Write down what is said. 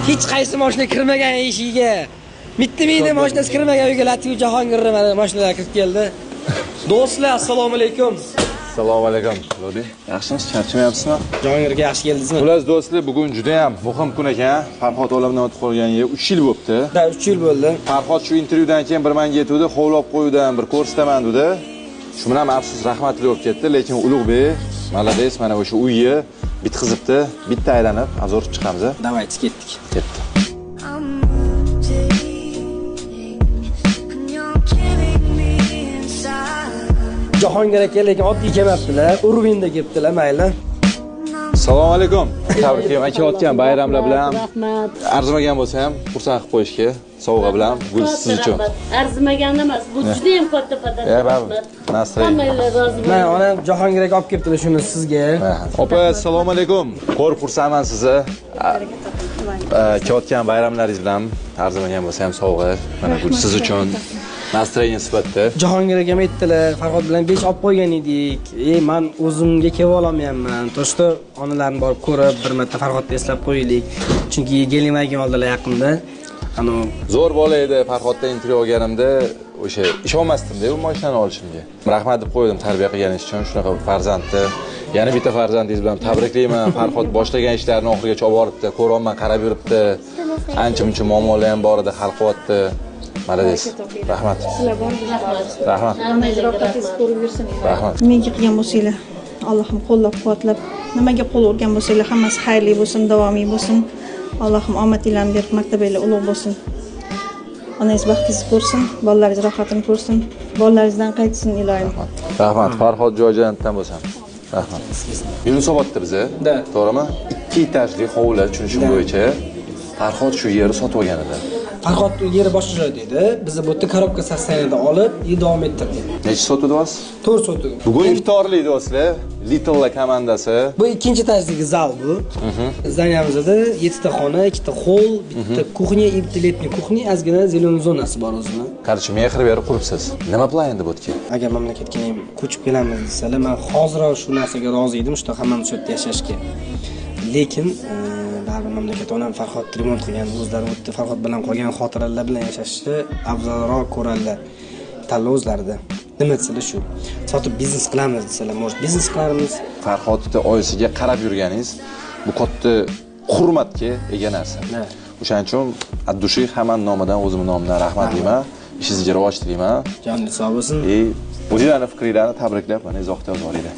Hech qaysi mashina kirmagan eshigiga. Bitta mashinasi kirmagan uyga Latif Jahongir mana mashinalar kirib keldi. Do'stlar, assalomu alaykum. Assalomu alaykum. Lodi, yaxshimisiz? Charchamayapsizmi? Jahongirga yaxshi keldingizmi? Xullas do'stlar, bugun juda ham muhim kun ekan. Farhod olamdan o'tib qolganiga 3 yil bo'libdi. Da, 3 yil bo'ldi. Farhod shu intervyudan keyin bir menga aytdi, "Hovlab qo'yudan bir ko'rsataman" dedi. Shu bilan afsus rahmatli bo'lib ketdi, lekin Ulug'bek, malades, mana o'sha uyni bitqizibdi. Bitta aylanib, azor chiqamiz. Davaychi ketdik. Ketdi. Jahongir aka lekin oddiy kelmabdilar, Urvinda kelibdilar, mayli. Assalomu alaykum. Tabriklayman aka o'tgan bayramlar bilan. Rahmat. Arzimagan bo'lsa ham xursand qilib qo'yishga, sovg'a bilan gul siz uchun. Arzimagan emas, bu juda ham katta padarak. Hammalar rozi bo'ling. Men onam Jahongir aka olib kelibdilar shuni sizga. Opa, assalomu alaykum. Ko'rib xursandman sizni. O'tgan bayramlaringiz bilan arzimagan bo'lsa ham sovg'a, mana gul siz uchun. Nastroyeniya sifatida. Jahongir aka aytdilar, Farhod bilan 5 olib qo'ygan edik. Men o'zimga kelib olmayapman. To'shda onalarni borib ko'rib, bir marta Farhodni eslab qo'yaylik. Chunki Gelimagi oldilar yaqinda. Zo'r bola edi. Farhodda intervyu olganimda o'sha ishonmasdim-da bu mashinani olishimga. Rahmat deb qo'ydim tarbiya qilganingiz uchun. Shunaqa farzandni, yana bitta farzandingiz bilan tabriklayman. Farhod boshlagan ishlarini oxirigacha olib boribdi. Ko'rolman, qarab yuribdi. Ancha-muncha muammolar ham bor edi, hal qilyapti. Malades. Rahmat. Rahmat. Rohatingiz ko'rib yursin. Rahmat. Menga qilgan bo'lsanglar, Allohim qo'llab-quvvatlab, nimaga qo'l urgan bo'lsanglar, hammasi xayrli bo'lsin, davomiy bo'lsin. Allohim omadinglarni berib, maktabinglar ulug' bo'lsin. Onangiz baxtingizni ko'rsin, bolalaringiz rohatini ko'rsin, bolalaringizdan qaytsin ilohim. Rahmat. Farhod joyjantdan bo'lsin. Rahmat. Yunusobodda biza, to'g'rimi? 2 etajli hovli tushunishim bo'yicha Farhod shu yerni sotib olgan edi. Farhod yeri boshqa joyda edi. Biz bu yerda korobka sostanida olib, davom ettirdik. Necha sotuvdingiz? 4 sotdik. Bugun iftorlik do'stlar. Little komandasi. Bu ikkinchi etajdagi zal bu. Zdaniyamizda 7 ta xona, 2 ta hol, bitta kuxnya, bitta letniy kuxnya, ozgina zeleniy zonasi bor o'zini. Qarshi mehr berib quribsiz. Nima plan endi bu yerga? Agar mamlakatga ham ko'chib kelamiz desalar, men hozir shu narsaga rozi edim, shu hammamiz shu yerda yashashga. Lekin baribir mamlakat onam Farhod remont qilgan, o'zlari o'tdi Farhod bilan qolgan xotiralar bilan yashashni afzalroq ko'radilar. Tanlov o'zlarida. Nima desalar shu. Sotib biznes qilamiz desalar, может biznes qilamiz. Farhodni oyisiga qarab yurganingiz bu katta hurmatga ega narsa. O'shaning uchun ad-dushi hamma nomidan o'zimning nomimdan rahmat deyman. Ishingizga rivoj tilayman. Jonli sog' bo'lsin. O'zingizlarning fikringizni tabriklab, mana izohda yozib olinglar.